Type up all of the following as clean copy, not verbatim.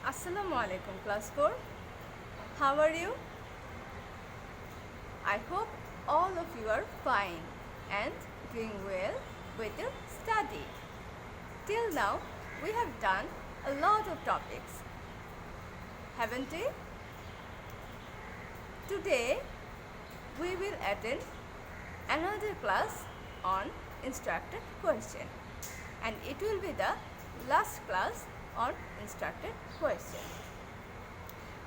Assalamu alaikum class 4. How are you? I hope all of you are fine and doing well with your study. Till now we have done a lot of topics, haven't we? Today we will attend another class on instructed question, and it will be the last class on instructed question.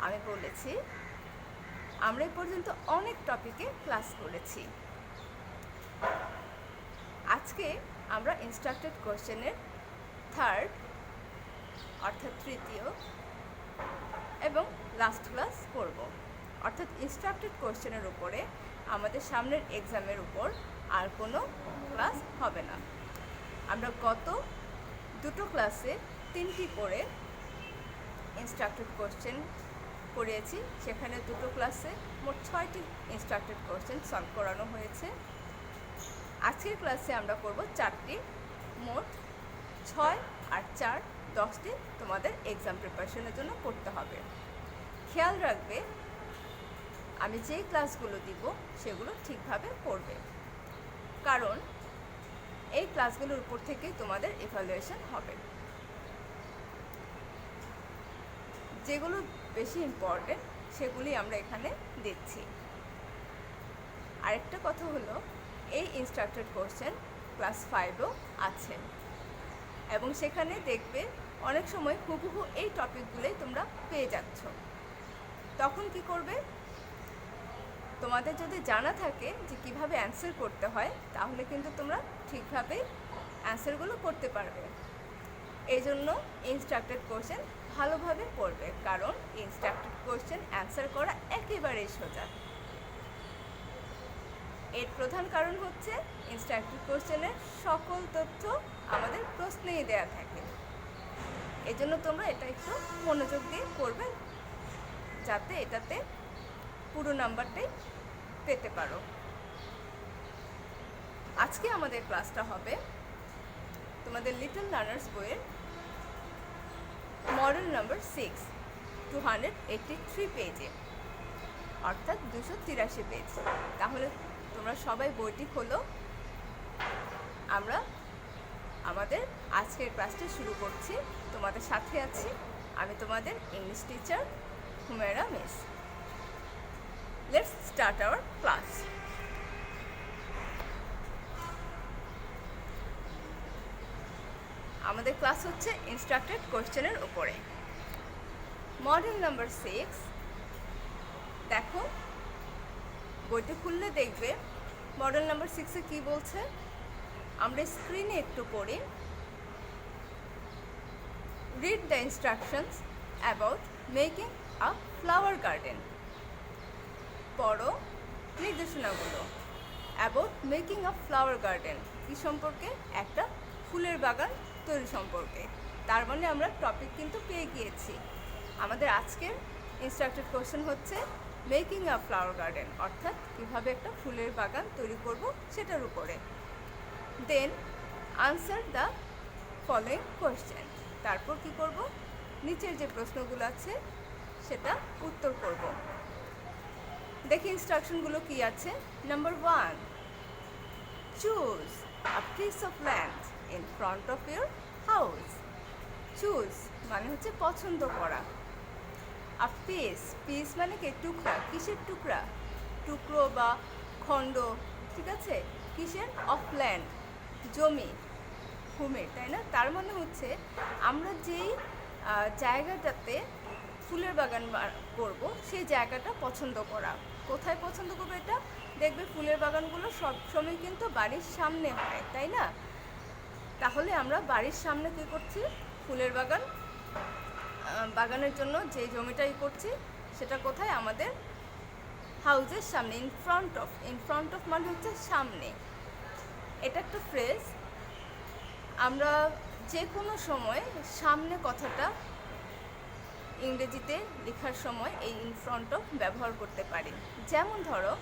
আমি বলেছি আমরা এই পর্যন্ত অনেক টপিকে class করেছি। আজকে আমরা ইনস্ট্রাক্টেড কোশ্চেনের থার্ড অর্থাৎ তৃতীয় এবং লাস্ট ক্লাস করব। অর্থাৎ ইনস্ট্রাক্টেড কোশ্চেনের উপরে আমাদের সামনের এক্সামের উপর আর কোনো ক্লাস হবে না। আমরা গত দুটো ক্লাসে 3টি করে ইনস্ট্রাক্টেড কোশ্চেন করিয়েছি, সেখানে দুটো ক্লাসে মোট 6টি ইনস্ট্রাক্টেড কোশ্চেন সলভ করানো হয়েছে। আজকের ক্লাসে আমরা করব 4টি, মোট 6 আর 4 10টি তোমাদের এক্সাম প্রিপারেশনের জন্য করতে হবে। খেয়াল রাখবে আমি যেই ক্লাসগুলো দিব সেগুলো ঠিকভাবে করবে, কারণ এই ক্লাসগুলোর উপর থেকেই তোমাদের ইভ্যালুয়েশন হবে। যেগুলো বেশি ইম্পর্টেন্ট সেগুলি আমরা এখানে দিচ্ছি। আরেকটা কথা হলো, এই ইনস্ট্রাক্টেড কোশ্চেন ক্লাস 5এও আছে এবং সেখানে দেখবে অনেক সময় হুবহু এই টপিকগুলোই তোমরা পেয়ে যাচ্ছ। তখন কি করবে, তোমাদের যদি জানা থাকে যে কিভাবে অ্যান্সার করতে হয়, তাহলে কিন্তু তোমরা ঠিকভাবে অ্যান্সারগুলো করতে পারবে। এই জন্য ইনস্ট্রাক্টেড কোশ্চেন ভালোভাবে পড়বে, কারণ ইনস্ট্রাক্টেড কোশ্চেন অ্যান্সার করা একেবারেই সোজা। এর প্রধান কারণ হচ্ছে ইনস্ট্রাক্টেড কোশ্চেনের সকল তথ্য আমাদের প্রশ্নেই দেয়া থাকে। এই জন্য তোমরা এটা একটু মনোযোগ দিয়ে করবে, যাতে এটাতে পুরো নাম্বারটাই পেতে পারো। আজকে আমাদের ক্লাসটা হবে তোমাদের লিটল লার্নার্স বইয়ের মডেল নাম্বার 6 283 পেজে, অর্থাৎ 283 পেজ। তাহলে তোমরা সবাই বইটি খোলো। আমরা আমাদের আজকের ক্লাসটি শুরু করছি। তোমাদের সাথে আছি আমি, তোমাদের English teacher Humera miss. Let's start our class. আমাদের ক্লাস হচ্ছে ইনস্ট্রাক্টেড কোশ্চেনের উপরে। মডেল নাম্বার 6, দেখো বইটি খুললে দেখবে মডেল নাম্বার 6-এ কী বলছে। আমরা স্ক্রিনে একটু পড়ি। Read the instructions about making a flower garden. পড়ো নির্দেশনাগুলো। About making a flower garden কী সম্পর্কে? একটা ফুলের বাগান তৈরি সম্পর্কে। তার মানে আমরা টপিক কিন্তু পেয়ে গিয়েছি। আমাদের আজকের ইনস্ট্রাক্টেড কোশ্চেন হচ্ছে মেকিং আ ফ্লাওয়ার গার্ডেন, অর্থাৎ কীভাবে একটা ফুলের বাগান তৈরি করব সেটার উপরে। Then answer the following question. তারপর কি করব, নিচের যে প্রশ্নগুলো আছে সেটা উত্তর করব। দেখি ইনস্ট্রাকশনগুলো কি আছে। Number 1, choose a piece of land in front of your house. choose মানে হচ্ছে পছন্দ করা। a piece মানে কি? টুকরা। কিসের টুকরা? টুকরো বা খণ্ড, ঠিক আছে? কিসের? of land, জমি, ভূমির, তাই না? তার মানে হচ্ছে আমরা যেই জায়গাটাতে ফুলের বাগান করব সেই জায়গাটা পছন্দ করা। কোথায় পছন্দ করবো এটা? দেখবে ফুলের বাগানগুলো সবসময় কিন্তু বাড়ির সামনে হয়, তাই না? তাহলে আমরা বাড়ির সামনে কী করছি? ফুলের বাগানের জন্য যে জমিটাই করছি সেটা কোথায়? আমাদের হাউজের সামনে। ইন ফ্রন্ট অফ মানে হচ্ছে সামনে। এটা একটা ফ্রেজ। আমরা যে কোনো সময় সামনে কথাটা ইংরেজিতে লেখার সময় এই ইন ফ্রন্ট অফ ব্যবহার করতে পারি। যেমন ধরো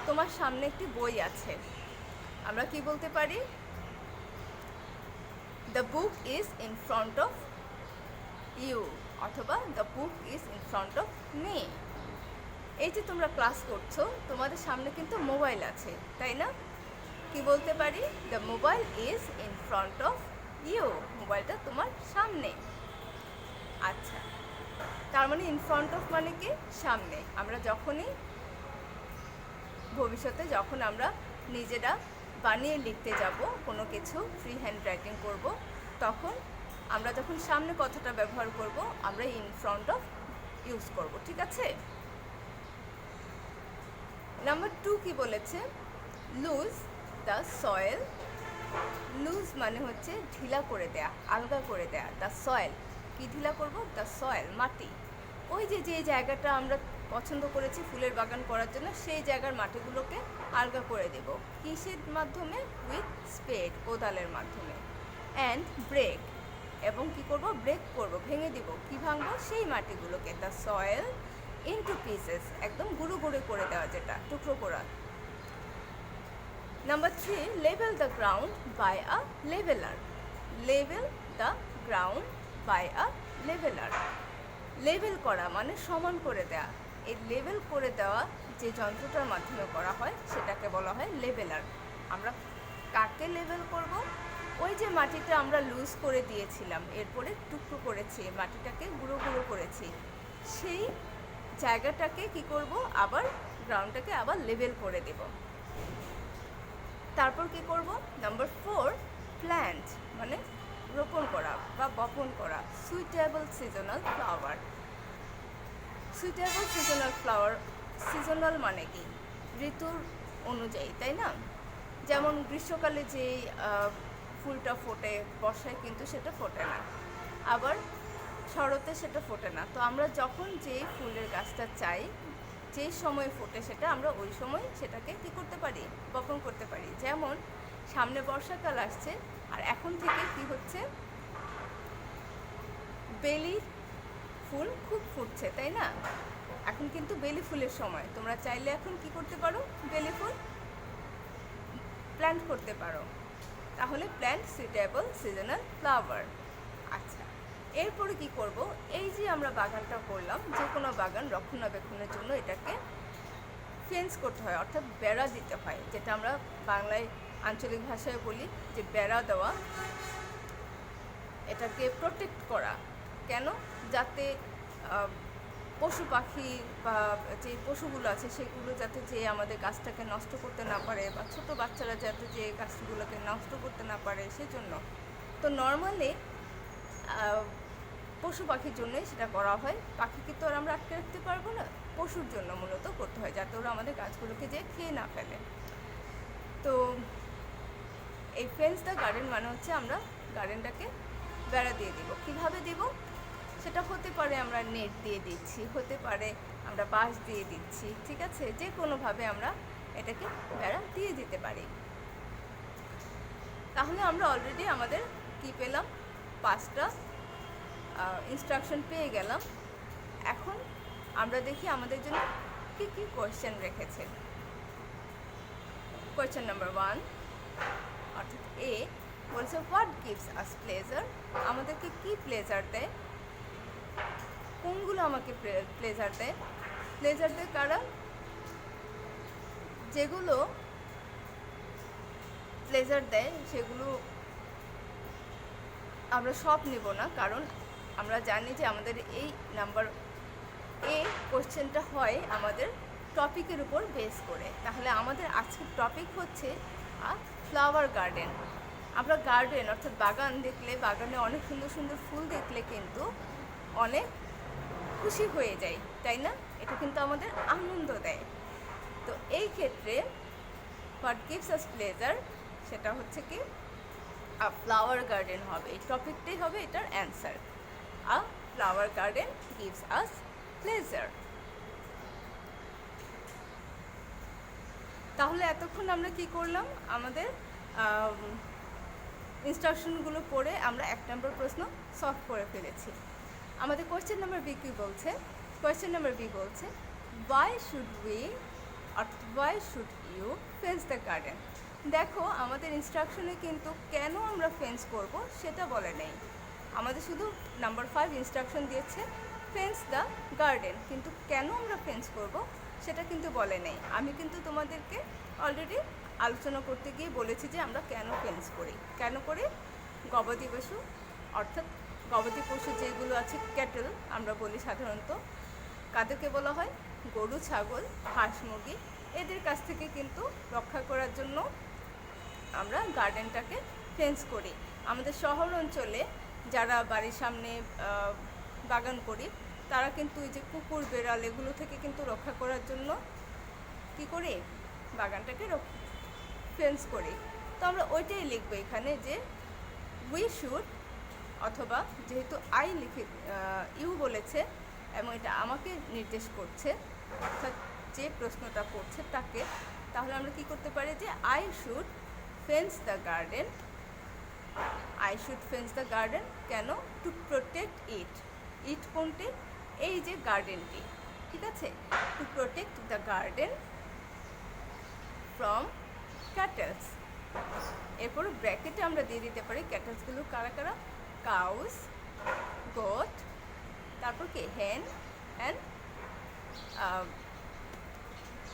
তোমার সামনে একটি বই আছে, আমরা কি বলতে পারি? The book is in front of you, অথবা the book is in front of me. এই যে তোমরা ক্লাস করছো, তোমাদের সামনে কিন্তু মোবাইল আছে, তাই না? কি বলতে পারি? The mobile is in front of you. মোবাইলটা তোমার সামনে। আচ্ছা, তার মানে ইন ফ্রন্ট অফ মানে কি? সামনে। আমরা যখনই ভবিষ্যতে যখন আমরা নিজেরা বানিয়ে লিখতে যাব কোনো কিছু, ফ্রি হ্যান্ড রাইটিং করব, তখন আমরা যখন সামনে কথাটা ব্যবহার করব আমরা ইন ফ্রন্ট অফ ইউজ করব, ঠিক আছে? নাম্বার 2 কি বলেছে? Loose the soil. লুজ মানে হচ্ছে ঢিলা করে দেয়া, আলগা করে দেয়া। দ্য সয়েল, কি ঢিলা করব? দ্য সয়েল, মাটি। ওই যে যে জায়গাটা আমরা পছন্দ করেছি ফুলের বাগান করার জন্য, সেই জায়গার মাটিগুলোকে আলগা করে দেব। কিসের মাধ্যমে? উইথ স্পেড, কোদালের মাধ্যমে। অ্যান্ড ব্রেক, এবং কি করব? ব্রেক করব, ভেঙে দিব। কি ভাঙবো? সেই মাটিগুলোকে। দ্য সয়েল ইনটু পিসেস, একদম গুঁড়ো গুঁড়ো করে দেওয়া, যেটা টুকরো করা। Number 3, level the ground by a leveller. Level the ground by a leveller. Level করা মানে সমান করে দেয়া। এই লেভেল করে দেওয়া যে যন্ত্রটার মাধ্যমে করা হয় সেটাকে বলা হয় লেভেলার। আমরা কাকে লেভেল করব? ওই যে মাটিটা আমরা লুজ করে দিয়েছিলাম, এরপরে টুকরো করেছি, মাটিটাকে গুঁড়ো গুঁড়ো করেছি, সেই জায়গাটাকে কি করব? আবার গ্রাউন্ডটাকে আবার লেভেল করে দেব। তারপর কি করব? নাম্বার 4, প্ল্যান্ট মানে রোপণ করা বা বপন করা। Suitable seasonal flower. Suitable seasonal flower, seasonal মানে কি? ঋতুর অনুযায়ী, তাই না? যেমন গ্রীষ্মকালে যে ফুলটা ফোটে, বর্ষায় কিন্তু সেটা ফোটে না, আবার শরতে সেটা ফোটে না। তো আমরা যখন যে ফুলের গাছটা চাই, যেই সময় ফোটে সেটা, আমরা ওই সময় সেটাকে কী করতে পারি? বপন করতে পারি। যেমন সামনে বর্ষাকাল আসছে, আর এখন থেকে কি হচ্ছে? বেলি ফুল খুব ফুটছে, তাই না? এখন কিন্তু বেলি ফুলের সময়। তোমরা চাইলে এখন কি করতে পারো? বেলি ফুল প্ল্যান্ট করতে পারো। তাহলে প্ল্যান্ট সুইটেবল সিজনাল ফ্লাওয়ার। আচ্ছা, এরপরে কি করব? এই যে আমরা বাগানটা করলাম, যে কোনো বাগান রক্ষণাবেক্ষণের জন্য এটাকে ফেন্স করতে হয়, অর্থাৎ বেড়া দিতে হয়, যেটা আমরা বাংলায় আঞ্চলিক ভাষায় বলি যে বেড়া দেওয়া। এটাকে প্রোটেক্ট করা। কেন? যাতে পশু পাখি বা যে পশুগুলো আছে সেগুলো যাতে যে আমাদের গাছটাকে নষ্ট করতে না পারে, বা ছোট বাচ্চারা যাতে যে গাছগুলোকে নষ্ট করতে না পারে, সেজন্য। তো নর্মালি পশু পাখির জন্যই সেটা করা হয়। পাখিকে তো আর আমরা আটকে রাখতে পারবো না, পশুর জন্য মূলত করতে হয়, যাতে ওরা আমাদের গাছগুলোকে যে খেয়ে না ফেলে। তো এই ফেন্স দ্য গার্ডেন মানে হচ্ছে আমরা গার্ডেনটাকে বেড়া দিয়ে দিব। কীভাবে দিব? সেটা হতে পারে আমরা নেট দিয়ে দিচ্ছি, হতে পারে আমরা বাঁশ দিয়ে দিচ্ছি, ঠিক আছে? যে কোনোভাবে আমরা এটাকে বেড়া দিয়ে দিতে পারি। তাহলে আমরা অলরেডি আমাদের কি পেলাম? 5টা ইনস্ট্রাকশন পেয়ে গেলাম। এখন আমরা দেখি আমাদের জন্য কী কী কোয়েশ্চেন রেখেছে। কোয়েশ্চেন নাম্বার 1, অর্থাৎ এ বলছে হোয়াট গিভস আস প্লেজার। আমাদেরকে কি প্লেজার দেয়? কোনগুলো আমাকে প্লেজার দেয়? প্লেজার দেয় কারা? যেগুলো প্লেজার দেয় সেগুলো আমরা সব নেব না, কারণ আমরা জানি যে আমাদের এই নাম্বার এ কোশ্চেনটা হয় আমাদের টপিকের উপর বেস করে। তাহলে আমাদের আজকের টপিক হচ্ছে ফ্লাওয়ার গার্ডেন। আমরা গার্ডেন অর্থাৎ বাগান দেখলে, বাগানে অনেক সুন্দর সুন্দর ফুল দেখলে কিন্তু অনেক খুশি হয়ে যাই, তাই না? এটা কিন্তু আমাদের আনন্দ দেয়। তো এই ক্ষেত্রে হোয়াট গিভস আস প্লেজার সেটা হচ্ছে কি আ ফ্লাওয়ার গার্ডেন হবে, এই টপিকটাই হবে এটার অ্যান্সার। আ flower garden gives us pleasure. তাহলে এতক্ষণ আমরা কি করলাম? আমাদের ইনস্ট্রাকশনগুলো পড়ে আমরা 1 নম্বর প্রশ্ন সলভ করে ফেলেছি। আমাদের কোয়েশ্চেন নাম্বার বি কি বলছে? কোয়েশ্চেন নাম্বার বি বলছে ওয়াই শুড উই, অর্থাৎ why should you fence the garden. দেখো আমাদের ইনস্ট্রাকশনে কিন্তু কেন আমরা ফেন্স করব সেটা বলে নেই। আমাদের শুধু নাম্বার 5 ইনস্ট্রাকশন দিয়েছে ফেন্স দ্য গার্ডেন, কিন্তু কেন আমরা ফেন্স করব সেটা কিন্তু বলে নেই। আমি কিন্তু তোমাদেরকে অলরেডি আলোচনা করতে গিয়ে বলেছি যে আমরা কেন ফেন্স করি। কেন করে? গবাদি পশু, অর্থাৎ গবাদি পশু যেগুলো আছে ক্যাটেল আমরা বলি সাধারণত, কাদেরকে বলা হয়? গরু, ছাগল, হাঁস, মুরগি, এদের কাছ থেকে কিন্তু রক্ষা করার জন্য আমরা গার্ডেনটাকে ফেন্স করি। আমাদের শহর অঞ্চলে যারা বাড়ির সামনে বাগান করি তারা কিন্তু এই যে কুকুর, বেড়াল এগুলো থেকে কিন্তু রক্ষা করার জন্য কি করি? বাগানটাকে ফেন্স করি। তো আমরা ওইটাই লিখবো এখানে যে উই শুড, অথবা যেহেতু আই লিখে ইউ বলেছে এবং এটা আমাকে নির্দেশ করছে, অর্থাৎ যে প্রশ্নটা করছে তাকে, তাহলে আমরা কি করতে পারি যে I should fence the garden. I should fence the garden কেন? To protect it. ইট কোনটি? এই যে গার্ডেনটি, ঠিক আছে? To protect the garden from cattles. এরপর ব্র্যাকেটে আমরা দিয়ে দিতে পারি ক্যাটেলসগুলো কারা কারা? কাউস, গোট, তারপর কি হেন অ্যান্ড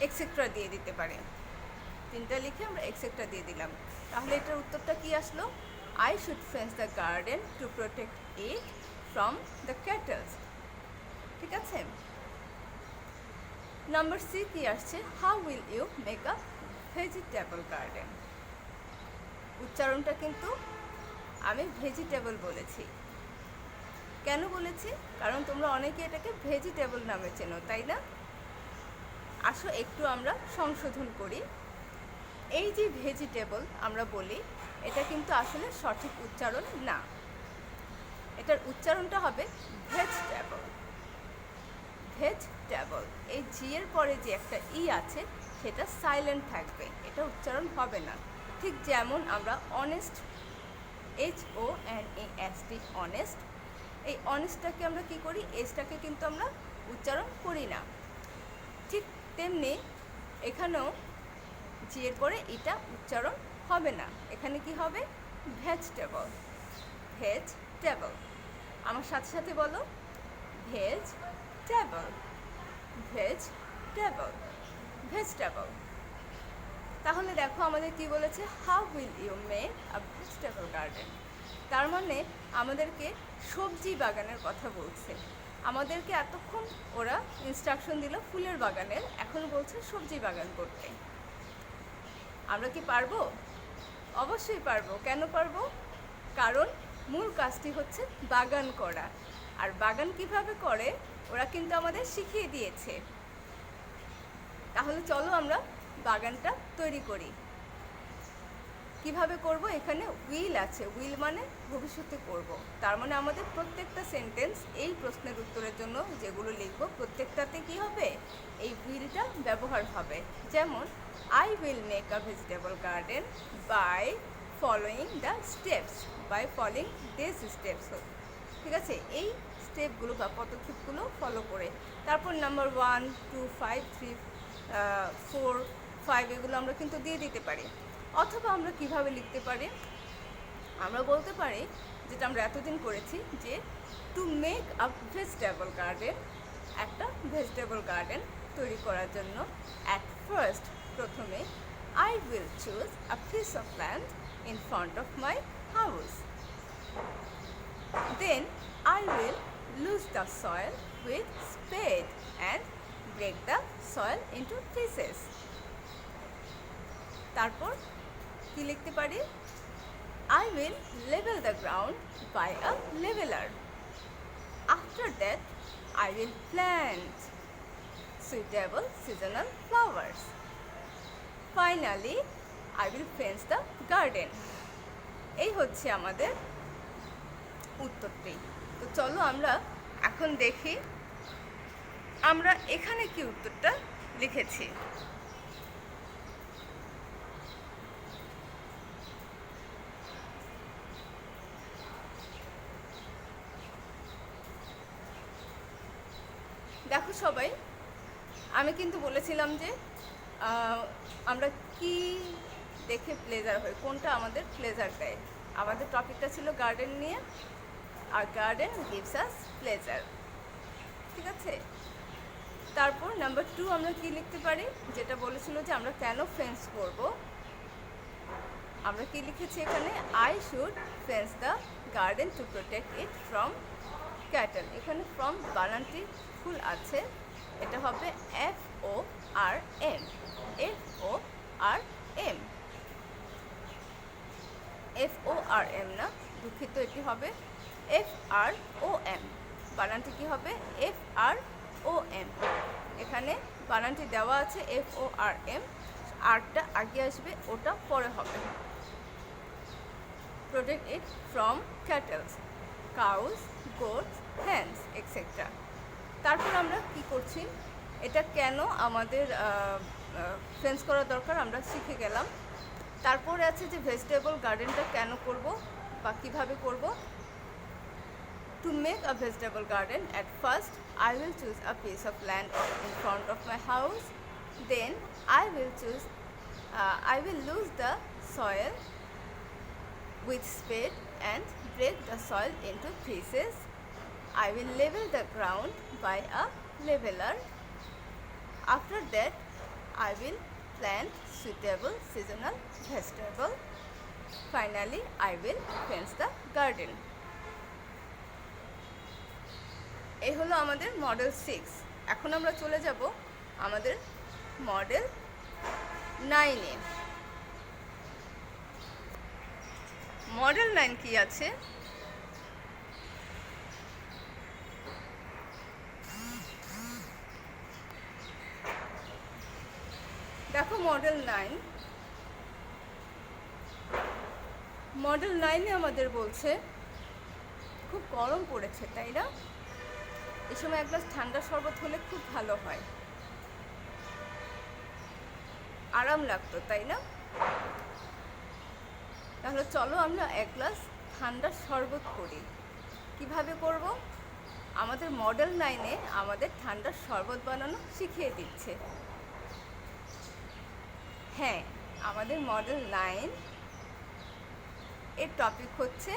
এক্সেট্রা দিয়ে দিতে পারি। তিনটা লিখে আমরা এক্সেট্রা দিয়ে দিলাম। তাহলে এটার উত্তরটা কি আসলো? I should fence the garden to protect it from the cattles. ঠিক আছে? নাম্বার সি কি আসছে? How will you make a vegetable garden. উচ্চারণটা কিন্তু আমি ভেজিটেবল বলেছি। কেন বলেছি? কারণ তোমরা অনেকে এটাকে ভেজিটেবল নামে চেনো, তাই না? আসো একটু আমরা সংশোধন করি। এই যে ভেজিটেবল আমরা বলি, এটা কিন্তু আসলে সঠিক উচ্চারণ না। এটার উচ্চারণটা হবে ভেজিটেবল। ভেজিটেবল, এই জি এর পরে যে একটা ই আছে সেটা সাইলেন্ট থাকবে, এটা উচ্চারণ হবে না। ঠিক যেমন আমরা অনেস্ট, HONEST, অনেস্ট, এই অনেস্টটাকে আমরা কি করি? এসটাকে কিন্তু আমরা উচ্চারণ করি না। ঠিক তেমনি এখানেও জি এর পরে এটা উচ্চারণ হবে না। এখানে কি হবে? ভেজিটেবল। ভেজিটেবল। আমার সাথে সাথে বলো, ভেজিটেবল, ভেজিটেবল, ভেজিটেবল। তাহলে দেখো আমাদের কি বলেছে? How will you make a vegetable garden. তার মানে আমাদেরকে সবজি বাগানের কথা বলছে। আমাদেরকে এতক্ষণ ওরা ইনস্ট্রাকশন দিল ফুলের বাগানের, এখন বলছে সবজি বাগান করতে। আমরা কি পারবো? অবশ্যই পারবো। কেন পারবো? কারণ মূল কাজটি হচ্ছে বাগান করা, আর বাগান কিভাবে করে ওরা কিন্তু আমাদের শিখিয়ে দিয়েছে। তাহলে চলো আমরা বাগানটা তৈরি করি। কিভাবে করব? এখানে উইল আছে, উইল মানে ভবিষ্যতে করব। তার মানে আমাদের প্রত্যেকটা সেন্টেন্স এই প্রশ্নের উত্তরের জন্য যেগুলো লিখব প্রত্যেকটাতে কি হবে? এই উইলটা ব্যবহার হবে। যেমন I will make a vegetable garden by following the steps, by following this steps. ঠিক আছে? এই স্টেপগুলো বা পদক্ষেপগুলো ফলো করে তারপর নাম্বার 1, 2, 5, 3, 4, 5 এগুলো আমরা কিন্তু দিয়ে দিতে পারি। অথবা আমরা কিভাবে লিখতে পারি? আমরা বলতে পারি, যেটা আমরা এতদিন করেছি, যে to make a vegetable garden, একটা ভেজিটেবল গার্ডেন তৈরি করার জন্য অ্যাট ফার্স্ট, প্রথমে I will choose a piece of land in front of my house. Then I will lose the soil with spade and break the soil into pieces. তারপর কি লিখতে পারি? I will level the ground by a leveler. After that, I will plant suitable seasonal flowers. Finally, I will fence the garden. এই হচ্ছে আমাদের উত্তরটি। তো চলো আমরা এখন দেখি আমরা এখানে কি উত্তরটা লিখেছি। দেখো সবাই, আমি কিন্তু বলেছিলাম যে আমরা কি দেখে প্লেজার হয়, কোনটা আমাদের প্লেজার দেয়। আমাদের টপিকটা ছিল গার্ডেন নিয়ে। আর গার্ডেন গিভস আস প্লেজার। ঠিক আছে, তারপর নাম্বার 2 আমরা কি লিখতে পারি, যেটা বলেছিল যে আমরা কেন ফেন্স করব, আমরা কি লিখেছি এখানে, I should fence the garden to protect it from cattle. এখানে ফ্রম বানানটি ফুল আছে, এটা হবে FORM, FORM না, দুঃখিত, এটি হবে FROM। বানানটি কি হবে, FROM। এখানে বানানটি দেওয়া আছে FORM, আরটা আগে আসবে, ওটা পরে হবে। Protect it from cattles, cows, goats, hens etcetera. তারপর আমরা কি করছি, এটা কেন আমাদের ফেন্স করা দরকার আমরা শিখে গেলাম। তারপরে আছে যে ভেজিটেবল গার্ডেনটা কেন করব বা কীভাবে করব। To make a vegetable garden, at first I will choose a piece of land in front of my house. Then I will lose the soil with spade and break the soil into pieces. I will level the ground by a leveler. After that, I will plant suitable seasonal vegetable. Finally, I will fence the garden. এই হলো আমাদের model 6। এখন আমরা চলে যাব আমাদের model 9-এ। Model 9 কি আছে, দেখো মডেল 9-এ আমাদের বলছে খুব গরম পড়েছে, তাই না? এই সময় এক গ্লাস ঠান্ডা শরবত হলে খুব ভালো হয়, আরাম লাগতো, তাই না? তাহলে চলো আমরা এক গ্লাস ঠান্ডা শরবত করি। কিভাবে করব, আমাদের মডেল 9-এ আমাদের ঠান্ডা শরবত বানানো শিখিয়ে দিচ্ছে। হ্যাঁ, আমাদের মডেল 9 এর টপিক হচ্ছে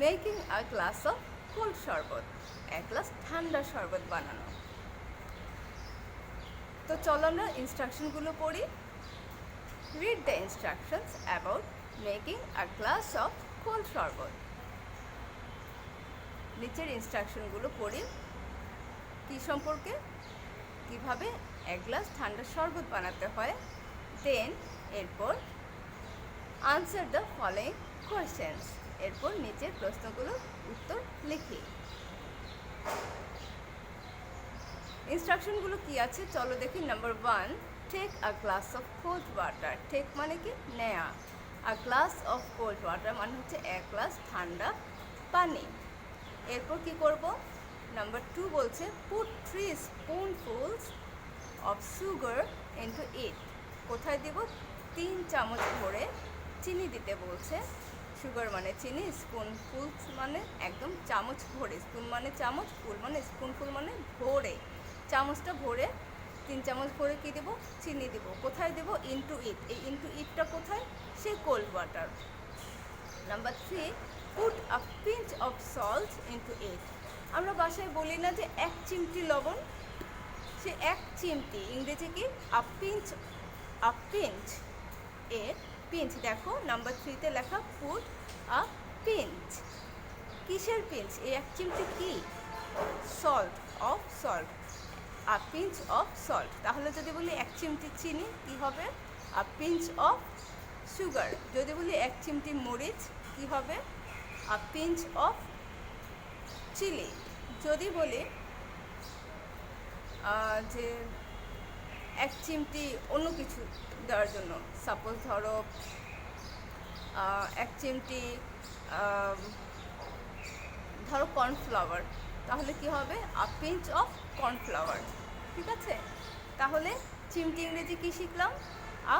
making a glass of cold শরবত, এক গ্লাস ঠান্ডা শরবত বানানো। তো চলো আমরা ইনস্ট্রাকশনগুলো পড়ি। Read the instructions about making a glass of cold শরবত। নিচের ইনস্ট্রাকশনগুলো পড়ি কি সম্পর্কে, কিভাবে এক গ্লাস ঠান্ডা শরবত বানাতে হয়। দেন এরপর আনসার দ্য ফলোইং কোয়েশ্চেন্স, এরপর নিচের প্রশ্নগুলোর উত্তর লিখি। ইনস্ট্রাকশনগুলো কি আছে চলো দেখি। Number 1, take a glass of cold water. Take মানে কি, নেয়া। A glass of cold water মানে হচ্ছে এক গ্লাস ঠান্ডা পানি। এরপর কি করব, নাম্বার 2 বলছে put 3 spoonfuls of sugar into it. কোথায় দেব, 3 চামচ ভরে চিনি দিতে বলছে। সুগার মানে চিনি, স্পুনফুলস মানে একদম চামচ ভরে, স্পুন মানে চামচ, ফুল মানে স্পুনফুল মানে ভরে, চামচটা ভরে 3 চামচ ভরে কী দেবো, চিনি দেবো। কোথায় দেবো, ইনটু ইট। এই ইনটু ইটটা কোথায়, সে cold water. Number 3, put a pinch of salt into it. আমরা বাসায় বলি না যে 1 চিমটি লবণ, সে 1 চিমটি, ইংরেজি কি, আ পিঞ্চ এর পিঞ্চ। দেখো নাম্বার 3-তে লেখা পুট আ পিঞ্চ। কিসের পিঞ্চ, এই 1 চিমটি কি, salt, of salt, a pinch of salt. তাহলে যদি বলি 1 চিমটি চিনি কি হবে, আ পিঞ্চ অফ সুগার। যদি বলি 1 চিমটি মরিচ কি হবে, আ পিঞ্চ অফ চিলি। যদি বলি যে 1 চিমটি অন্য কিছু দেওয়ার জন্য, সাপোজ ধরো 1 চিমটি ধরো কর্নফ্লাওয়ার, তাহলে কি হবে, আ পিঞ্চ অফ কর্নফ্লাওয়ার। ঠিক আছে, তাহলে চিমটি ইংরেজি কি শিখলাম, আ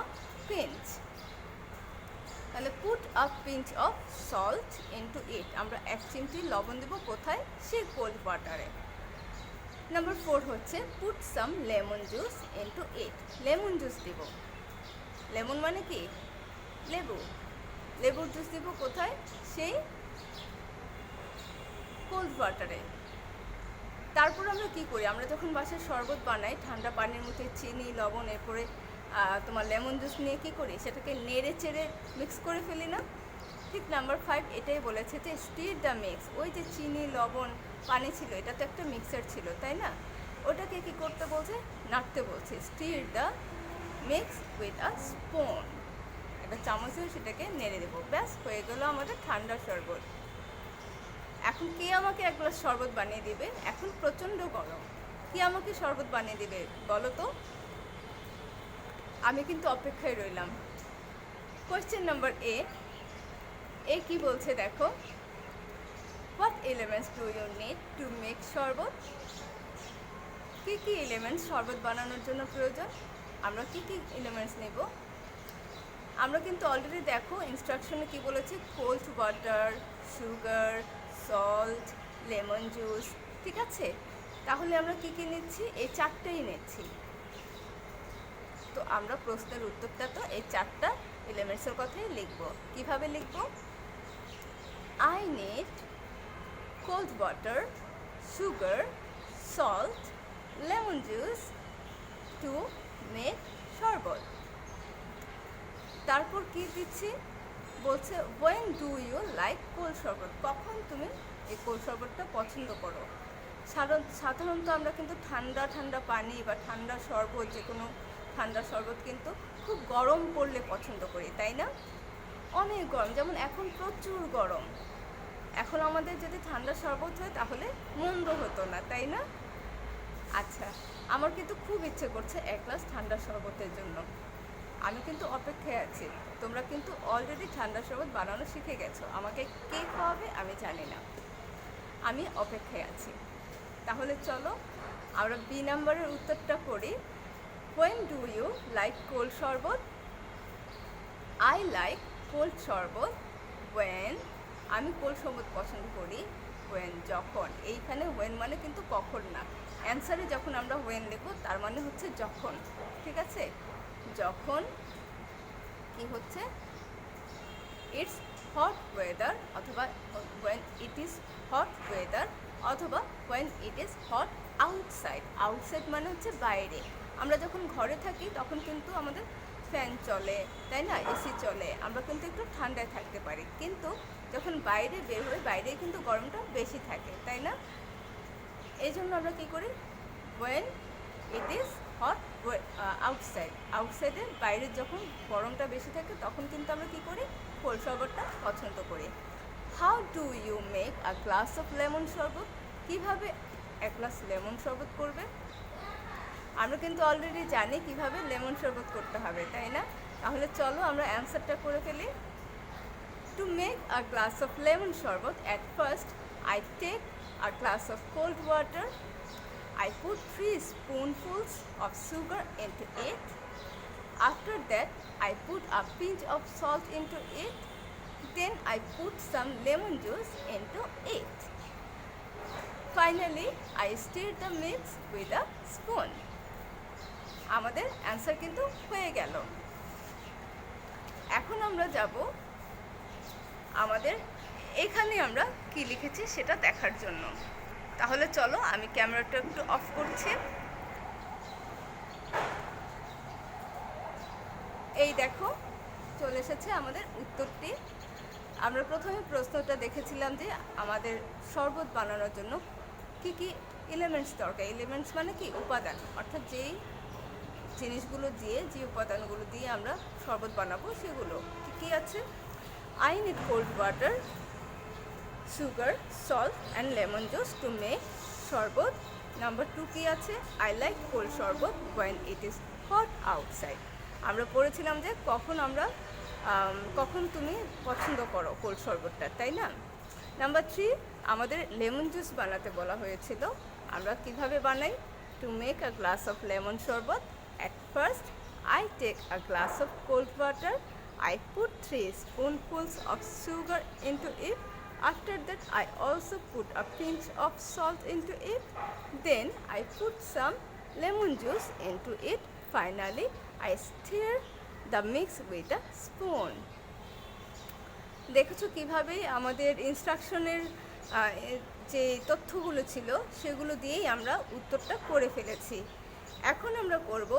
পিঞ্চ। তাহলে put a pinch of salt into it, আমরা 1 চিমটি লবণ দেবো কোথায়, সে কোল্ড ওয়াটারে। নাম্বার 4 হচ্ছে পুট সাম লেমন জুস ইনটু ইট। লেমন জুস দিব, লেমন মানে কি, লেবু, লেবুর জুস দিব কোথায়, সেই কোল্ড ওয়াটারে। তারপর আমরা কি করি, আমরা যখন বাসায় শরবত বানাই ঠান্ডা পানির মধ্যে চিনি, লবণ, এরপরে তোমার লেমন জুস নিয়ে কি করি, সেটাকে নেড়ে চেড়ে মিক্স করে ফেলি না? ঠিক নাম্বার 5 এটাই বলেছে যে স্টির দ্য মিক্স। ওই যে চিনি, লবণ, পানি ছিল, এটা তো একটা মিক্সার ছিল, তাই না? ওটাকে কি করতে বলছে, নাড়তে বলছে। Stir the mix with a spoon, একটা চামচে সেটাকে নেড়ে দেবো। ব্যাস, হয়ে গেল আমাদের ঠান্ডা শরবত। এখন কে আমাকে এক গ্লাস শরবত বানিয়ে দিবে? এখন প্রচণ্ড গরম, কে আমাকে শরবত বানিয়ে দিবে বলো তো? আমি কিন্তু অপেক্ষায় রইলাম। কোয়েশ্চেন নাম্বার এ কি বলছে দেখো, what elements do you need to make sharbat? কী কী এলিমেন্টস শরবত বানানোর জন্য প্রয়োজন? আমরা কি কি এলিমেন্টস নেব? আমরা কিন্তু অলরেডি দেখো ইনস্ট্রাকশনে কি বলেছে, cold water, sugar, salt, lemon juice, ঠিক আছে? তাহলে আমরা কি কি নিচ্ছি? এই 4টাই নিচ্ছি। তো আমরা প্রশ্নের উত্তরটা তো এই 4টা এলিমেন্টসের কথাই লিখব। কিভাবে লিখব? I need cold water, sugar, salt, lemon juice to make sharbat. তারপর কি দিচ্ছি, বলছে when do you like cold sharbat? কখন তুমি এই কোল্ড শরবতটা পছন্দ করো? সাধারণত আমরা কিন্তু ঠান্ডা ঠান্ডা পানি বা ঠান্ডা শরবত, যে কোনো ঠান্ডা শরবত কিন্তু খুব গরম পড়লে পছন্দ করি, তাই না? অনেক গরম, যেমন এখন প্রচুর গরম। এখন আমাদের যদি ঠান্ডা শরবত হয় তাহলে মন্দ হতো না, তাই না? আচ্ছা, আমার কিন্তু খুব ইচ্ছে করছে এক গ্লাস ঠান্ডা শরবতের জন্য। আমি কিন্তু অপেক্ষায় আছি। তোমরা কিন্তু অলরেডি ঠান্ডা শরবত বানানো শিখে গেছো, আমাকে কে খাওয়াবে আমি জানি না, আমি অপেক্ষায় আছি। তাহলে চলো আমরা বি নাম্বারের উত্তরটা করি। When do you like cold sharbat? I like cold sharbat when, আমি কোল্ড শরবত পছন্দ করি ওয়েন, যখন। এইখানে ওয়েন মানে কিন্তু কখন না, অ্যান্সারে যখন আমরা ওয়েন লিখব তার মানে হচ্ছে যখন, ঠিক আছে? যখন কি হচ্ছে, ইটস হট ওয়েদার, অথবা when it is hot weather, অথবা when it is hot outside. Outside মানে হচ্ছে বাইরে। আমরা যখন ঘরে থাকি তখন কিন্তু আমাদের ফ্যান চলে, তাই না? এসি চলে, আমরা কিন্তু একটু ঠান্ডায় থাকতে পারি। কিন্তু যখন বাইরে বের হই, বাইরে কিন্তু গরমটা বেশি থাকে, তাই না? এই জন্য আমরা কী করি, when it is hot outside, আউটসাইডে বাইরে যখন গরমটা বেশি থাকে তখন কিন্তু আমরা কী করি, কোল্ড শরবতটা পছন্দ করি। How do you make a glass of lemon sharbat? কীভাবে এক গ্লাস লেমন শরবত করবে? আমরা কিন্তু অলরেডি জানি কিভাবে লেমন শরবত করতে হবে, তাই না? তাহলে চলো আমরা অ্যান্সারটা করে ফেলি। To make a glass of lemon sharbat, at first I take a glass of cold water. I put 3 spoonfuls of sugar into it. After that, I put a pinch of salt into it. Then I put some lemon juice into it. Finally, I stir the mix with a spoon. আমাদের answer কিন্তু হয়ে গেল। এখন আমরা যাব আমাদের এখানে আমরা কি লিখেছি সেটা দেখার জন্য। তাহলে চলো আমি ক্যামেরাটা একটু অফ করছি। এই দেখো চলে এসেছে আমাদের উত্তরটি। আমরা প্রথমে প্রশ্নটা দেখেছিলাম যে আমাদের শরবত বানানোর জন্য কি কি এলিমেন্টস দরকার। এলিমেন্টস মানে কি, উপাদান, অর্থাৎ যেই জিনিসগুলো দিয়ে, যে উপাদানগুলো দিয়ে আমরা শরবত বানাবো সেগুলো কি আছে। I need cold water, sugar, salt and lemon juice to make শরবত। নাম্বার 2 কি আছে, I like cold শরবত when it is hot outside। আমরা পড়েছিলাম যে কখন তুমি পছন্দ করো কোল্ড শরবতটা, তাই না? নাম্বার 3 আমাদের লেমন জুস বানাতে বলা হয়েছিল। আমরা কিভাবে বানাই, two make a glass of lemon শরবত, at first I take a glass of cold water, I put 3 spoonfuls of sugar into it. After that, I also put a pinch of salt into it. Then I put some lemon juice into it. Finally, I stir the mix with a spoon. দেখেছো কিভাবে আমাদের ইনস্ট্রাকশনের যে তথ্যগুলো ছিল সেগুলো দিয়েই আমরা উত্তরটা করে ফেলেছি। এখন আমরা করব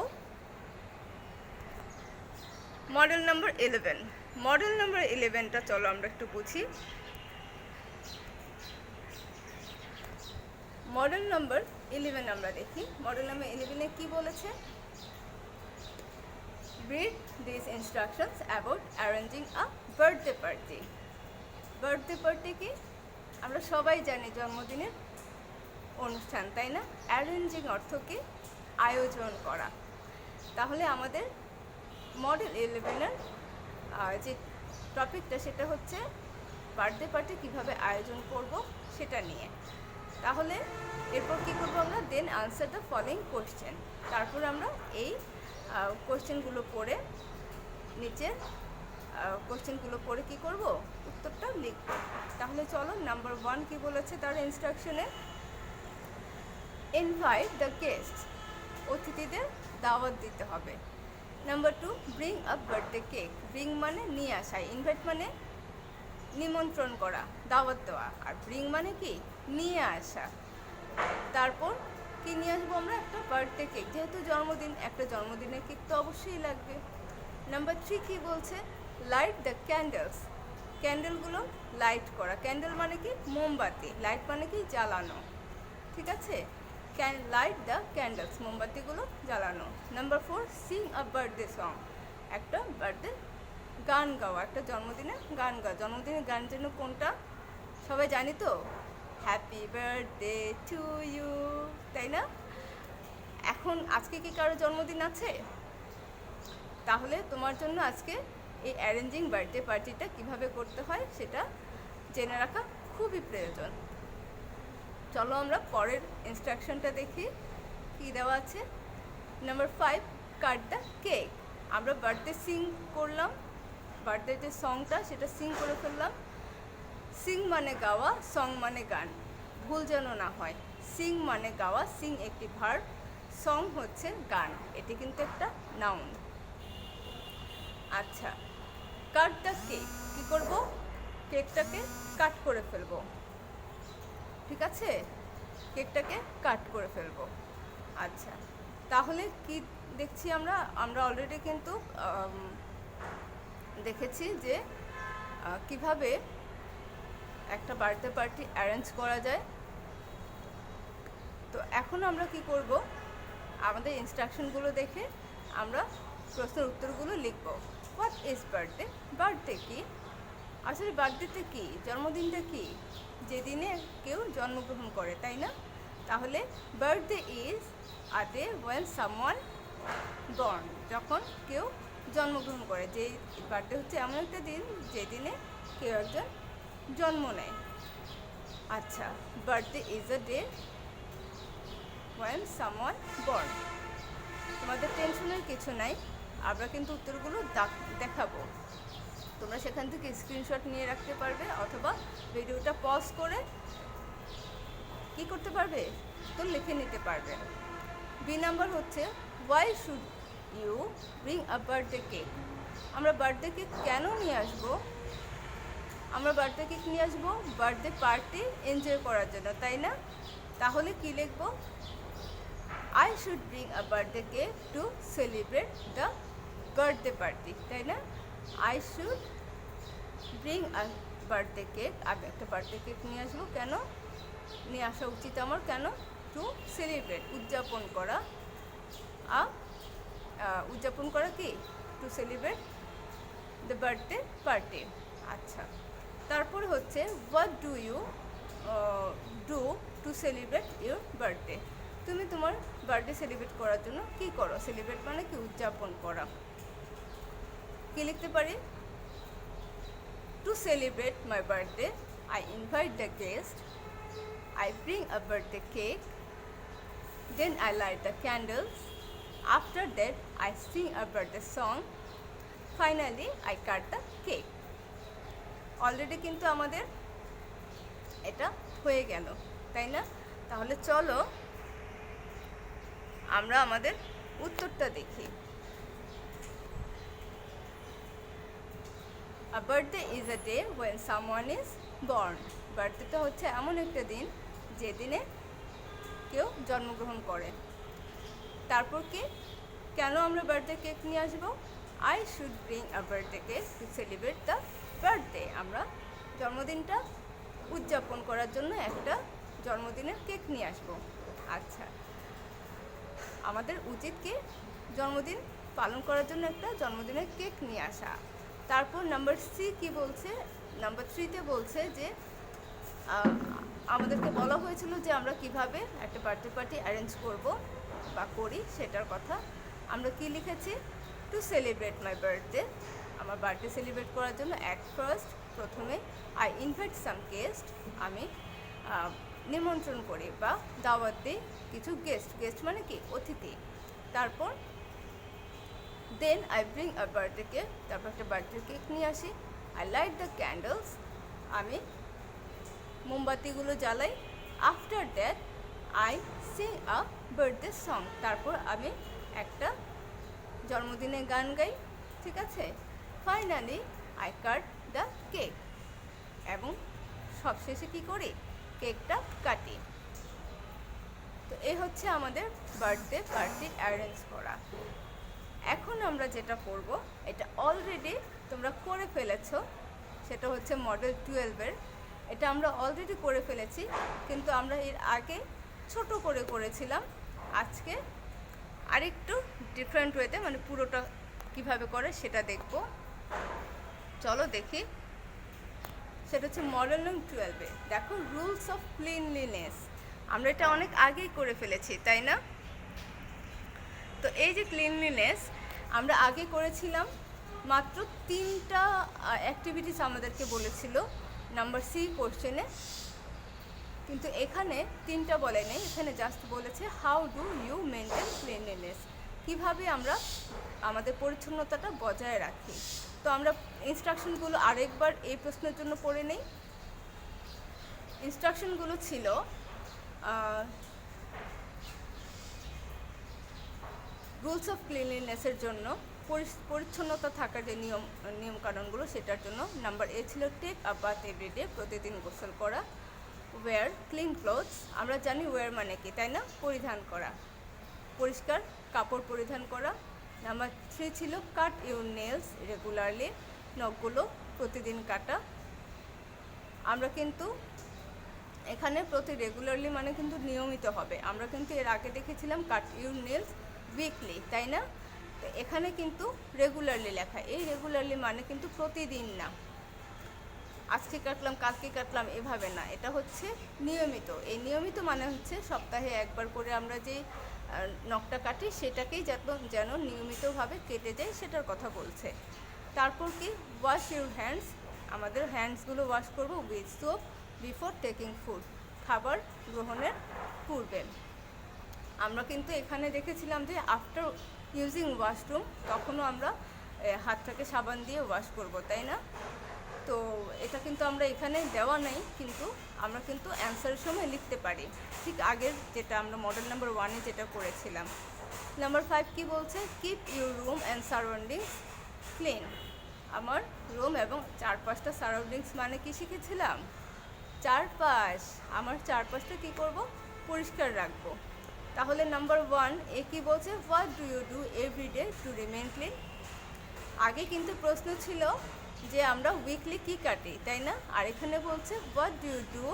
মডেল নাম্বার 11। মডেল নাম্বার 11টা চলো আমরা একটু বুঝি। মডেল নাম্বার 11 আমরা দেখি। মডেল নাম্বার 11-এ কি বলেছে? Read these instructions about arranging a birthday party. Birthday party কি? আমরা সবাই জানি জন্মদিনের অনুষ্ঠান, তাই না? অ্যারেঞ্জিং অর্থ কি? আয়োজন করা। তাহলে আমাদের মডেল 11-এর যে টপিকটা সেটা হচ্ছে বার্থডে পার্টি কীভাবে আয়োজন করব সেটা নিয়ে। তাহলে এরপর কী করবো আমরা? Then answer the following question. তারপর আমরা এই কোয়েশ্চেনগুলো পড়ে নিচে কোয়েশ্চেনগুলো পড়ে কী করব? উত্তরটা লিখব। তাহলে চলো নাম্বার 1 কি বলেছে তার ইনস্ট্রাকশনে? ইনভাইট দ্য গেস্ট, অতিথিদের দাওয়াত দিতে হবে। Number 2, bring a birthday cake. Bring মানে নিয়ে আসা, ইনভাইট মানে নিমন্ত্রণ করা, দাওয়াত দেওয়া, আর ব্রিং মানে কি? নিয়ে আসা। তারপর কি নিয়ে আসবো আমরা? একটা বার্থডে কেক, যেহেতু জন্মদিন, একটা জন্মদিনের কেক তো অবশ্যই লাগবে। নাম্বার 3 কি বলছে? লাইট দ্য ক্যান্ডেলস, ক্যান্ডেলগুলো লাইট করা। ক্যান্ডেল মানে কি? মোমবাতি। লাইট মানে কি? জ্বালানো। ঠিক আছে, লাইট দ্য ক্যান্ডেলস, মোমবাতিগুলো জ্বালানো। নাম্বার 4, সিং আ বার্থডে সং, একটা বার্থডে গান গাওয়া, একটা জন্মদিনের গান গাওয়া। জন্মদিনের গান যেন কোনটা সবাই জানি তো? হ্যাপি বার্থডে টু ইউ, তাই না? এখন আজকে কি কারো জন্মদিন আছে? তাহলে তোমার জন্য আজকে এই অ্যারেঞ্জিং বার্থডে পার্টিটা কিভাবে করতে হয় সেটা জেনে রাখা খুবই প্রয়োজন। চলো আমরা পরের ইনস্ট্রাকশনটা দেখি কী দেওয়া আছে। Number 5, cut the cake. আমরা বার্থডে সিং করলাম, বার্থডে যে সংটা সেটা সিং করে ফেললাম। সিং মানে গাওয়া, সং মানে গান, ভুল যেন না হয়। সিং মানে গাওয়া, সিং একটি ভার্ব, সং হচ্ছে গান, এটি কিন্তু একটা নাউন। আচ্ছা, কাট দ্য কেক, কী করব? কেকটাকে কাট করে ফেলবো। ঠিক আছে, কেকটাকে কাট করে ফেলবো। আচ্ছা, তাহলে কি দেখছি আমরা? আমরা অলরেডি কিন্তু দেখেছি যে কিভাবে একটা বার্থডে পার্টি অ্যারেঞ্জ করা যায়। তো এখন আমরা কি করব? আমাদের ইনস্ট্রাকশনগুলো দেখে আমরা প্রশ্নের উত্তরগুলো লিখব। What is birthday? বার্থডে কি? আসলে বার্থডেতে কি? জন্মদিনটা কি? যেদিনে কেউ জন্মগ্রহণ করে, তাই না? তাহলে birthday is a day when someone born, যখন কেউ জন্মগ্রহণ করে। যে বার্থডে হচ্ছে এমন একটা দিন যেদিনে কেউ একজন জন্ম নেয়। আচ্ছা, birthday is a day when someone born. তোমাদের টেনশনের কিছু নাই, আমরা কিন্তু উত্তরগুলো দেখাবো। তোমরা সেখান থেকে স্ক্রিনশট নিয়ে রাখতে পারবে, অথবা ভিডিওটা পজ করে কি করতে পারবে? তো লিখে নিতে পারবে। বি নাম্বার হচ্ছে, why should you bring a birthday cake? আমরা বার্থডে কেক কেন নিয়ে আসবো? আমরা বার্থডে কেক নিয়ে আসবো বার্থডে পার্টি এনজয় করার জন্য, তাই না? তাহলে কি লিখবো? I should bring a birthday cake two celebrate the birthday party, তাই না? I should bring a birthday cake, আমি একটা বার্থডে কেক নিয়ে আসবো। কেন নিয়ে আসা উচিত আমার? কেন? টু সেলিব্রেট, উদযাপন করা। উদযাপন করা কি? To celebrate the birthday party. আচ্ছা, তারপরে হচ্ছে, what do you do to celebrate your birthday? তুমি তোমার বার্থডে সেলিব্রেট করার জন্য কি করো? সেলিব্রেট মানে কি? উদযাপন করা। কি লিখতে পারি? To celebrate my birthday I invite the guest, I bring a birthday cake, then I light the candles, after that I sing a birthday song, finally I cut the cake. Already কিন্তু আমাদের এটা হয়ে গেল, তাই না? তাহলে চলো আমরা আমাদের উত্তরটা দেখি। A birthday is a day when someone is born. বার্থডেটা হচ্ছে এমন একটা দিন যেদিনে কেউ জন্মগ্রহণ করে। তারপর কি, কেন আমরা বার্থডে কেক নিয়ে আসবো? I should bring a birthday cake two celebrate the birthday. আমরা জন্মদিনটা উদযাপন করার জন্য একটা জন্মদিনের কেক নিয়ে আসবো। আচ্ছা, আমাদের উচিত কি জন্মদিন পালন করার জন্য একটা জন্মদিনের কেক নিয়ে আসা। তারপর নাম্বার সি কি বলছে, নাম্বার 3তে বলছে যে আমাদেরকে বলা হয়েছিল যে আমরা কিভাবে একটা বার্থডে পার্টি অ্যারেঞ্জ করব বা করি সেটার কথা। আমরা কি লিখেছি? টু সেলিব্রেট মাই বার্থডে, আমার বার্থডে সেলিব্রেট করার জন্য প্রথমে আই ইনভাইট সাম গেস্ট, আমি নিমন্ত্রণ করি বা দাওয়াত দিই কিছু গেস্ট মানে কি অতিথি। তারপর then I bring a birthday cake, তারপর একটা বার্থডে কেক নিয়ে আসি। আই লাইট দ্য ক্যান্ডেলস, আমি মোমবাতিগুলো জ্বালাই। After that I sing a birthday song, তারপর আমি একটা জন্মদিনের গান গাই, ঠিক আছে। Finally I cut the cake, এবং সবশেষে কি করি? কেকটা কাটি। তো এই হচ্ছে আমাদের বার্থডে পার্টি অ্যারেঞ্জ করা। এখন আমরা যেটা করব, এটা অলরেডি তোমরা করে ফেলেছো, সেটা হচ্ছে মডেল 12-এর। এটা আমরা অলরেডি করে ফেলেছি, কিন্তু আমরা এর আগে ছোট করে করেছিলাম। আজকে আরেকটু ডিফারেন্ট ওয়েতে, মানে পুরোটা কিভাবে করে সেটা দেখব। চলো দেখি। সেটা হচ্ছে মডেল নং 12-এ। দেখো, রুলস অফ ক্লিনলিনেস, আমরা এটা অনেক আগেই করে ফেলেছি, তাই না? তো এই যে ক্লিনলিনেস আমরা আগে করেছিলাম, মাত্র 3টা অ্যাক্টিভিটিস আমাদেরকে বলেছিল নাম্বার সি কোশ্চেনে, কিন্তু এখানে 3টা বলে নেই, এখানে জাস্ট বলেছে how do you maintain cleanliness, কীভাবে আমরা আমাদের পরিচ্ছন্নতাটা বজায় রাখি। তো আমরা ইনস্ট্রাকশনগুলো আরেকবার এই প্রশ্নের জন্য পড়ে নেই। ইনস্ট্রাকশনগুলো ছিল রুলস অফ ক্লিনলিনেসের জন্য, পরিচ্ছন্নতা থাকার যে নিয়মকানুনগুলো সেটার জন্য। নাম্বার এ ছিল টেক আ বাথ এভরিডে, প্রতিদিন গোসল করা। ওয়্যার ক্লিন ক্লোথস, আমরা জানি ওয়্যার মানে কি, তাই না? পরিধান করা, পরিষ্কার কাপড় পরিধান করা। নাম্বার 3 ছিল কাট ইউর নেলস রেগুলারলি, নখগুলো প্রতিদিন কাটা। আমরা কিন্তু এখানে রেগুলারলি মানে কিন্তু নিয়মিত হবে। আমরা কিন্তু এর আগে দেখেছিলাম কাট ইউর নেলস উইকলি, তাই না? তো এখানে কিন্তু রেগুলারলি লেখা, এই রেগুলারলি মানে কিন্তু প্রতিদিন না, আজকে কাটলাম কালকে কাটলাম এভাবে না, এটা হচ্ছে নিয়মিত। এই নিয়মিত মানে হচ্ছে সপ্তাহে একবার করে আমরা যে নখটা কাটি সেটাকেই যেন নিয়মিতভাবে কেটে যায় সেটার কথা বলছে। তারপর কি, ওয়াশ ইউর হ্যান্ডস, আমাদের হ্যান্ডসগুলো ওয়াশ করবো with soap before taking food, খাবার গ্রহণের পূর্বে। আমরা কিন্তু এখানে দেখেছিলাম যে আফটার ইউজিং ওয়াশরুম, তখনও আমরা হাতটাকে সাবান দিয়ে ওয়াশ করব, তাই না? তো এটা কিন্তু আমরা এখানে দেওয়া নেই, কিন্তু আমরা কিন্তু অ্যান্সারের সময় লিখতে পারি, ঠিক আগের যেটা আমরা মডেল নাম্বার 1-এ যেটা করেছিলাম। নাম্বার 5 কি বলছে? Keep your room and surroundings clean, আমার রুম এবং চারপাশটা, সারাউন্ডিংস মানে কি শিখেছিলাম? চারপাশ, আমার চারপাশটা কি করব? পরিষ্কার রাখবো। তাহলে নাম্বার 1 এ কি বলছে? What do you do everyday to remain clean. আগে কিন্তু প্রশ্ন ছিল যে আমরা উইকলি কি কাটি, তাই না? আর এখানে বলছে what do you do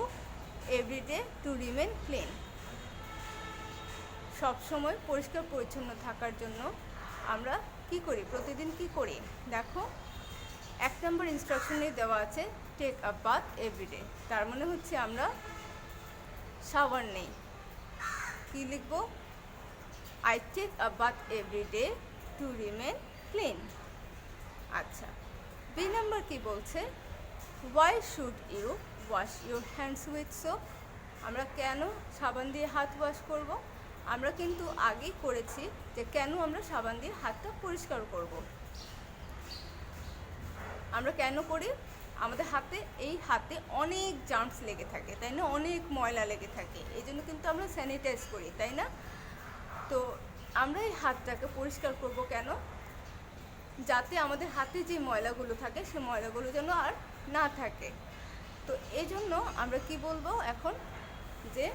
everyday to remain clean, সবসময় পরিষ্কার পরিচ্ছন্ন থাকার জন্য আমরা কি করি, প্রতিদিন কি করি। দেখো, 1 নম্বর ইনস্ট্রাকশনে দেওয়া আছে টেক আ বাথ এভরিডে, তার মানে হচ্ছে আমরা শাওয়ার নেই। কি লিখবো? I take a bath everyday to remain clean. আচ্ছা, বি নাম্বার কি বলছে? Why should you wash your hands with soap, আমরা কেন সাবান দিয়ে হাত ওয়াশ করব? আমরা কিন্তু আগেই করেছি যে কেন আমরা সাবান দিয়ে হাতটা পরিষ্কার করব। আমরা কেন করি? আমাদের হাতে অনেক জার্মস লেগে থাকে, তাই না? অনেক ময়লা লেগে থাকে, এই জন্য কিন্তু আমরা স্যানিটাইজ করি, তাই না? তো আমরা এই হাতটাকে পরিষ্কার করব কেন? যাতে আমাদের হাতে যে ময়লাগুলো থাকে সে ময়লাগুলো যেন আর না থাকে। তো তো এই জন্য আমরা কি বলবো এখন, যে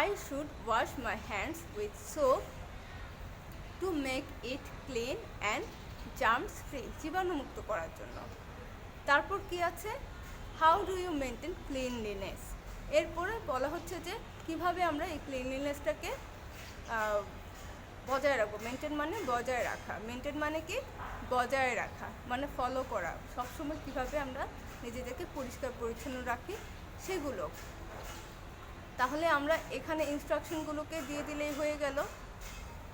I should wash my hands with soap to make it clean and germs free, জীবাণুমুক্ত করার জন্য। তারপর কি আছে, how do you maintain cleanliness, এরপরে বলা হচ্ছে যে কিভাবে আমরা এই ক্লিনলিনেসটাকে বজায় রাখবো। মেনটেন মানে বজায় রাখা, মেনটেন মানে কি বজায় রাখা, মানে ফলো করা, সবসময় কিভাবে আমরা নিজেদেরকে পরিষ্কার পরিচ্ছন্ন রাখি সেগুলো। তাহলে আমরা এখানে ইনস্ট্রাকশনগুলোকে দিয়ে দিলেই হয়ে গেল।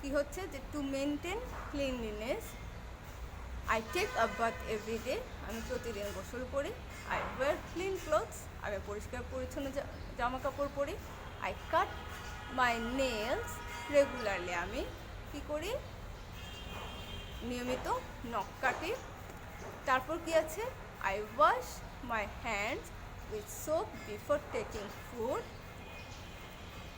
কি হচ্ছে যে to maintain cleanliness, I take a bath every day, আমি প্রতিদিন গোসল করি। আই ওয়্যার ক্লিন ক্লোথস, আমি পরিষ্কার পরিচ্ছন্ন জামা কাপড় পরি। I cut my nails regularly, আমি কি করি নিয়মিত নখ কাটি। তারপর কি আছে, I wash my hands with soap before taking food.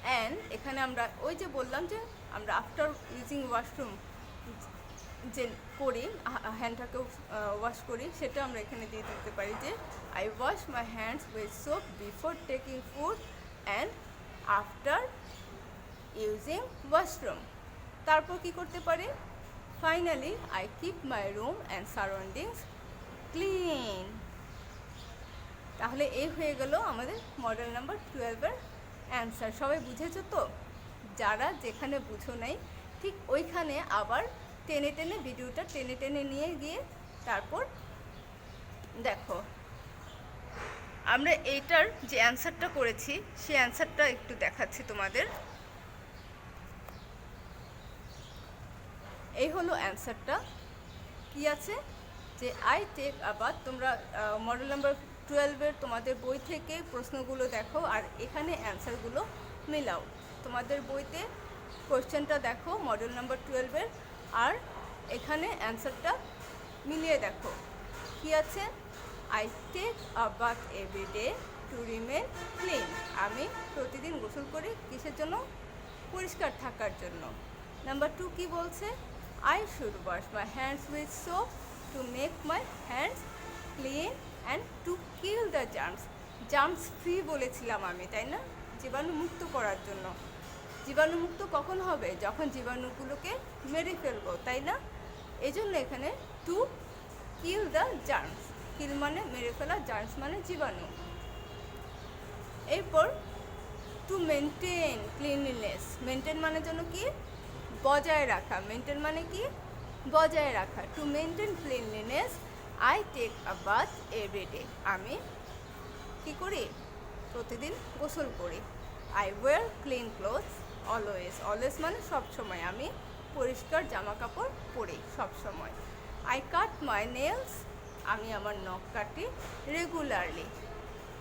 And এখানে আমরা ওই যে বললাম যে আমরা আফটার ইউজিং ওয়াশরুম যে করি, হ্যান্ডটাকেও ওয়াশ করি, সেটা আমরা এখানে দিয়ে দিতে পারি যে I wash my hands with soap before taking food and after using washroom. তারপর কি করতে পারি, finally I keep my room and surroundings clean. তাহলে এই হয়ে গেল আমাদের মডেল নাম্বার 12-এর অ্যান্সার। সবাই বুঝেছো তো? যারা যেখানে বুঝো নাই ঠিক ওইখানে আবার টেনে টেনে ভিডিওটা টেনে টেনে নিয়ে গিয়ে তারপর দেখো। আমরা এইটার যে অ্যান্সারটা করেছি সেই অ্যান্সারটা একটু দেখাচ্ছি তোমাদের। এই হলো অ্যান্সারটা। কি আছে যে আই টেক আবার, তোমরা মডেল নাম্বার 12-এর তোমাদের বই থেকে প্রশ্নগুলো দেখো আর এখানে অ্যান্সারগুলো মিলাও। তোমাদের বইতে কোয়েশ্চেনটা দেখো মডেল নাম্বার 12-এর, আর এখানে অ্যান্সারটা মিলিয়ে দেখো। কি আছে, I take a bath every day to remain clean, আমি প্রতিদিন গোসল করি কিসের জন্য, পরিষ্কার থাকার জন্য। নাম্বার 2 কি বলছে, I should wash my hands with soap to make my hands clean and to kill the germs. Germs free বলেছিলাম আমি, তাই না? জীবাণুমুক্ত করার জন্য। জীবাণুমুক্ত কখন হবে, যখন জীবাণুগুলোকে মেরে ফেলবো, তাই না? এই জন্য এখানে টু কিল দ্য জার্মস, কিল মানে মেরে ফেলা, জার্মস মানে জীবাণু। এরপর টু মেনটেন ক্লিনলিনেস, মেনটেন মানে জন্য কি বজায় রাখা, মেনটেন মানে কি বজায় রাখা। To maintain cleanliness I take a bath every day, আমি কি করি প্রতিদিন গোসল করি। I wear clean clothes always, always মানে সবসময়, আমি পরিষ্কার জামা কাপড় পরি সবসময়। আই কাট মাই নেলস, আমি আমার নখ কাটি। রেগুলারলি,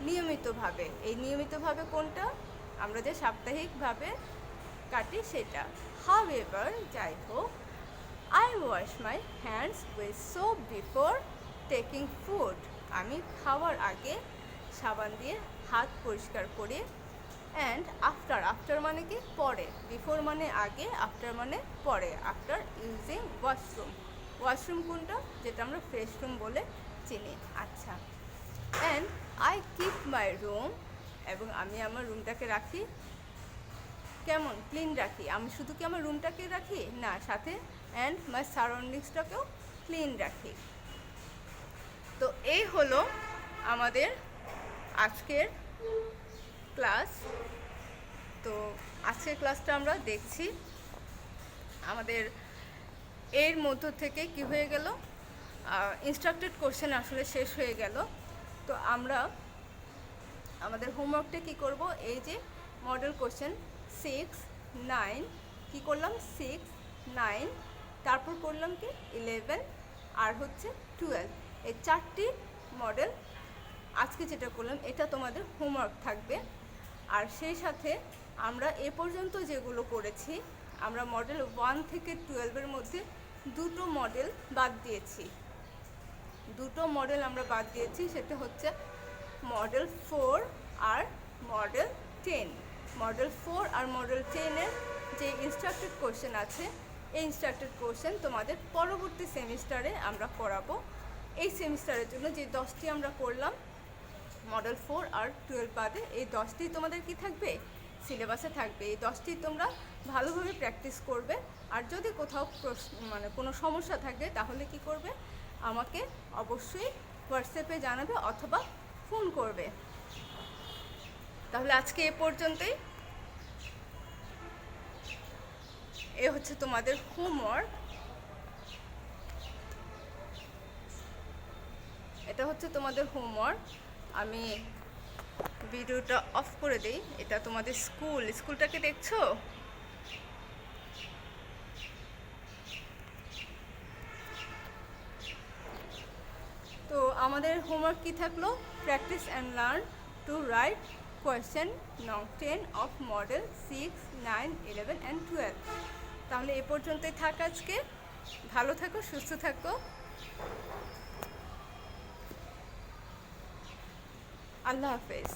নিয়মিতভাবে। এই নিয়মিতভাবে কোনটা, আমরা যে সাপ্তাহিকভাবে কাটি সেটা। হাউএভার, যাই হোক, I wash my hands with soap before taking food, আমি খাওয়ার আগে সাবান দিয়ে হাত পরিষ্কার করি। অ্যান্ড আফটার, আফটার মানে কি পরে, বিফোর মানে আগে, আফটার মানে পরে। আফটার ইউজিং ওয়াশরুম, ওয়াশরুম কোনটা, যেটা আমরা ফ্রেশ রুম বলে চিনি। আচ্ছা, and I keep my room, এবং আমি আমার রুমটাকে রাখি কেমন, ক্লিন রাখি। আমি শুধু কি আমার রুমটাকে রাখি না, সাথে অ্যান্ড মাই সারাউন্ডিংসটাকেও ক্লিন রাখি। তো এই হলো আমাদের আজকের ক্লাস। তো আজকের ক্লাসটা আমরা দেখছি, আমাদের এর মধ্য থেকে কি হয়ে গেল, ইনস্ট্রাক্টেড কোশ্চেন আসলে শেষ হয়ে গেল। তো আমরা আমাদের হোমওয়ার্কটা কি করব, এই যে মডেল কোশ্চেন 6, 9 কি করলাম, 6, 9, তারপর করলাম কি 11 আর হচ্ছে 12, এই 4টি মডেল আজকে যেটা করলাম এটা তোমাদের হোমওয়ার্ক থাকবে। আর সেই সাথে আমরা এ পর্যন্ত যেগুলো করেছি, আমরা মডেল 1 থেকে 12-এর মধ্যে দুটো মডেল বাদ দিয়েছি। দুটো মডেল আমরা বাদ দিয়েছি, সেটা হচ্ছে মডেল 4 আর মডেল 10। মডেল 4 আর মডেল 10-এর যে ইনস্ট্রাক্টেড কোশ্চেন আছে, এই ইনস্ট্রাক্টেড কোশ্চেন তোমাদের পরবর্তী সেমিস্টারে আমরা করাবো। এই সেমিস্টারের জন্য যে 10টি আমরা করলাম, মডেল 4 আর 12 বাদে এই 10টি তোমাদের কি থাকবে, সিলেবাসে থাকবে। এই 10টি তোমরা ভালোভাবে প্র্যাকটিস করবে। আর যদি কোথাও মানে কোনো সমস্যা থাকে তাহলে কি করবে, আমাকে অবশ্যই হোয়াটসঅ্যাপে জানাবে অথবা ফোন করবে। তাহলে আজকে এ পর্যন্তই। এ হচ্ছে তোমাদের হোমওয়ার্ক, এটা হচ্ছে তোমাদের হোমওয়ার্ক। আমি ভিডিওটা অফ করে দিই। এটা তোমাদের স্কুলটাকে দেখছো? তো আমাদের হোমওয়ার্ক কি থাকলো, practice and learn to right question নং 10 অফ মডেল 6, 9, 11 অ্যান্ড 12। তাহলে এ পর্যন্তই থাক আজকে। ভালো থাকো, সুস্থ থাকো, আল্লাহ হাফেজ।